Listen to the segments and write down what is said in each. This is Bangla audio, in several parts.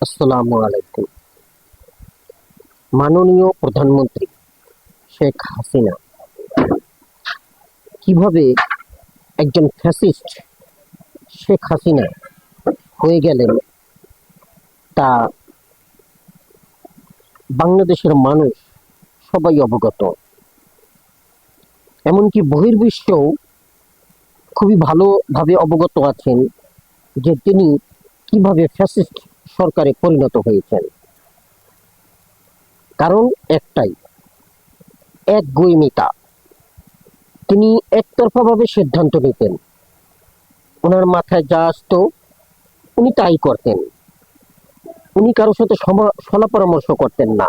আসসালামু আলাইকুম। মাননীয় প্রধানমন্ত্রী শেখ হাসিনা কিভাবে একজন ফ্যাসিস্ট শেখ হাসিনা হয়ে গেলেন তা বাংলাদেশের মানুষ সবাই অবগত। এমনকি বহির্বিশ্বও খুবই ভালোভাবে অবগত আছেন যে তিনি কিভাবে ফ্যাসিস্ট সরকারে পরিণত হয়েছেন। কারণ একটাই, একগুঁইমিতা। তিনি একতরফাভাবে সিদ্ধান্ত নিতেন, ওনার মাথায় যা আসতো উনি তাই করতেন। উনি কারোর সাথে সলা পরামর্শ করতেন না,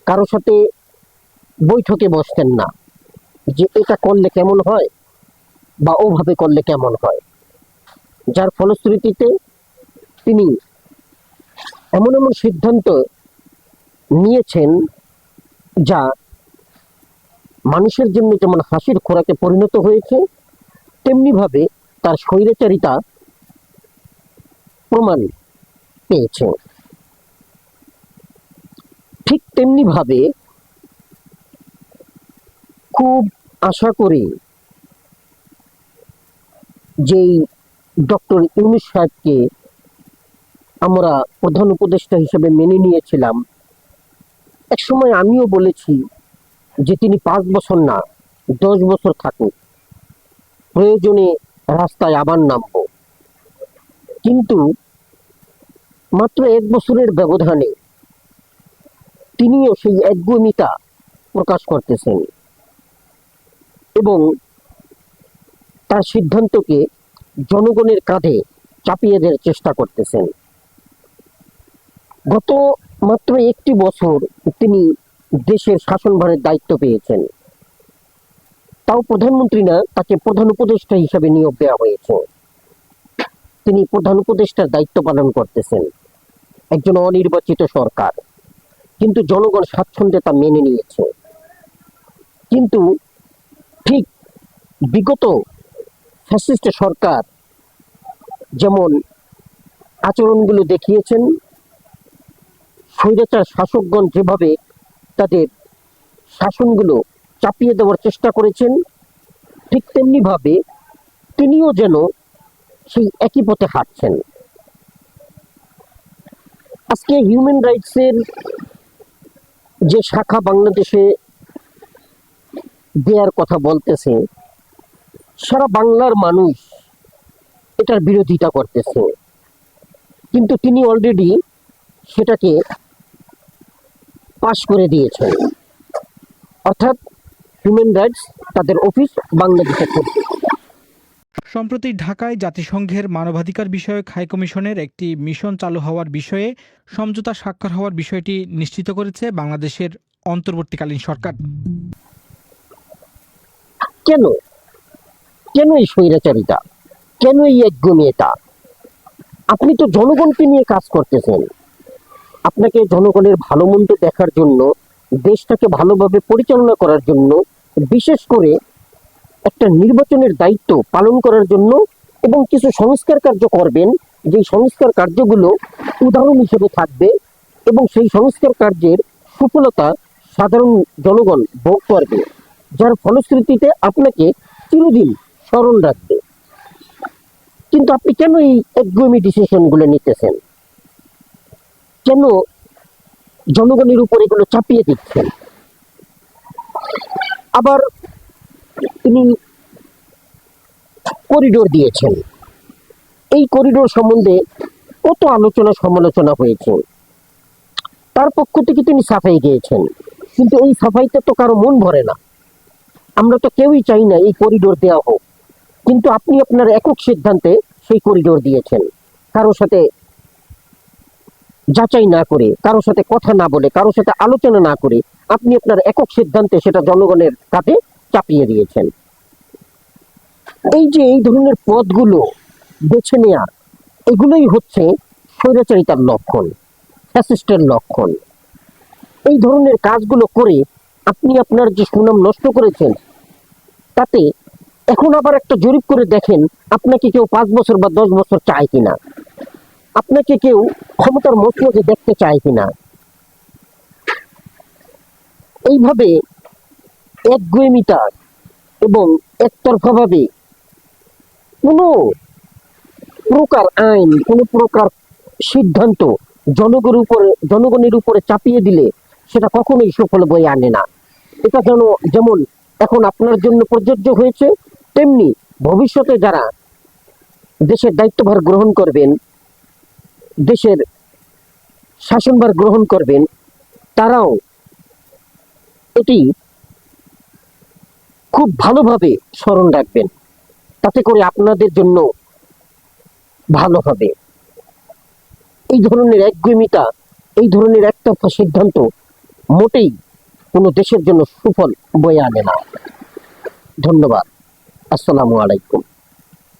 কারোর সাথে বৈঠকে বসতেন না যে এটা করলে কেমন হয় বা ওভাবে করলে কেমন হয়। যার ফলশ্রুতিতে তিনি এমন এমন সিদ্ধান্ত নিয়েছেন যা মানুষের জন্য যেমন হাসির খোরাকে পরিণত হয়েছে, তেমনি ভাবে তার স্বৈরাচারিতা প্রমাণ পেয়েছে। ঠিক তেমনি ভাবে খুব আশা করি যেই ডক্টর ইউনূস সাহেবকে আমরা প্রধান উপদেষ্টা হিসেবে মেনে নিয়েছিলাম, এক সময় আমিও বলেছি যে তিনি 5 বছর না 10 বছর থাকুক, প্রয়োজনে রাস্তায় আবার নামবো। কিন্তু মাত্র 1 বছরের ব্যবধানে তিনিও সেই একগুঁইমিতা প্রকাশ করতেছেন এবং তার সিদ্ধান্তকে জনগণের কাঁধে চাপিয়ে দেওয়ার চেষ্টা করতেছেন। গত মাত্র 1 বছর তিনি দেশের শাসনভারের দায়িত্ব পেয়েছেন, তাও প্রধানমন্ত্রী না, তাকে প্রধান উপদেষ্টা হিসাবে নিয়োগ দেওয়া হয়েছে। তিনি প্রধান উপদেষ্টার দায়িত্ব পালন করতেছেন, একজন অনির্বাচিত সরকার, কিন্তু জনগণ স্বাচ্ছন্দ্যে তা মেনে নিয়েছে। কিন্তু ঠিক বিগত ফ্যাসিস্ট সরকার যেমন আচরণগুলো দেখিয়েছেন, স্বৈরাচার শাসকগণ যেভাবে তাদের শাসনগুলো চাপিয়ে দেওয়ার চেষ্টা করেছেন, ঠিক তেমনি ভাবে তিনিও যেন সেই একই পথে হাঁটছেন। আজকে হিউম্যান রাইটসের যে শাখা বাংলাদেশে দেওয়ার কথা বলতেছে, সারা বাংলার মানুষ এটার বিরোধিতা করতেছে, কিন্তু তিনি অলরেডি সেটাকে পাশ করে দিয়েছেন। অর্থাৎ হিউম্যান রাইটস তাদের অফিস বাংলাদেশে করছে। সম্প্রতি ঢাকায় জাতিসংঘের মানবাধিকার বিষয়ক হাইকমিশনের একটি মিশন চালু হওয়ার বিষয়ে সমঝোতা স্বাক্ষর হওয়ার বিষয়টি নিশ্চিত করেছে বাংলাদেশের অন্তর্বর্তীকালীন সরকার। কেন কেন এই স্বৈরাচারিতা, কেন এই একগুঁইমিতা? আপনি তো জনগণকে নিয়ে কাজ করতেছেন, আপনাকে জনগণের ভালো মন্দ দেখার জন্য, দেশটাকে ভালোভাবে পরিচালনা করার জন্য, বিশেষ করে একটা নির্বাচনের দায়িত্ব পালন করার জন্য এবং কিছু সংস্কার কার্য করবেন, যে সংস্কার কার্যগুলো উদাহরণ হিসেবে থাকবে এবং সেই সংস্কার কার্যের সফলতা সাধারণ জনগণ ভোগ করবে, যার ফলশ্রুতিতে আপনাকে চিরদিন স্মরণ রাখবে। কিন্তু আপনি কেন এই একগুঁয়েমি ডিসিশনগুলো নিতেছেন? কেন জনগণের উপর এগুলো চাপিয়ে দিচ্ছেন? আবার তিনি করিডোর দিয়েছেন, এই করিডোর সম্বন্ধে কত আলোচনা সমালোচনা হয়েছে, তার পক্ষ থেকে তিনি সাফাই গিয়েছেন, কিন্তু এই সাফাইতে তো কারো মন ভরে না। আমরা তো কেউই চাই না এই করিডোর দেওয়া হোক, কিন্তু আপনি আপনার একক সিদ্ধান্তে সেই করিডোর দিয়েছেন, কারোর সাথে যাচাই না করে, কারোর সাথে কথা না বলে, কারোর সাথে আলোচনা না করে আপনি আপনার একক সিদ্ধান্তে সেটা জনগণের কাছে চাপিয়ে দিয়েছেন। এই যে এই ধরনের পথগুলো বেছে নেওয়া, এগুলোই হচ্ছে স্বৈরাচারিতার লক্ষণ, ফ্যাসিস্টের লক্ষণ। এই ধরনের কাজগুলো করে আপনি আপনার যে সুনাম নষ্ট করেছেন, তাতে এখন আবার একটা জরিপ করে দেখেন আপনাকে কেউ 5 বছর বা 10 বছর চায় কিনা। আপনাকে কেউ ক্ষমতার মসনদে দেখতে চায় কিনা। এইভাবে একগুঁয়েমিতা এবং একতরফাভাবে কোনো প্রকার আইন, কোনো প্রকার সিদ্ধান্ত জনগণের উপরে চাপিয়ে দিলে সেটা কখনোই সফল বয়ে আনে না। এটা যেমন এখন আপনার জন্য প্রযোজ্য হয়েছে, তেমনি ভবিষ্যতে যারা দেশের দায়িত্বভার গ্রহণ করবেন, দেশের শাসনভার গ্রহণ করবেন, তারাও এটি খুব ভালোভাবে স্মরণ রাখবেন। তাতে করে আপনাদের জন্য ভালো হবে। এই ধরনের একগুঁয়েমিতা, এই ধরনের একতরফা সিদ্ধান্ত মোটেই কোনো দেশের জন্য সুফল বয়ে আনে না। ধন্যবাদ। আসসালামু আলাইকুম।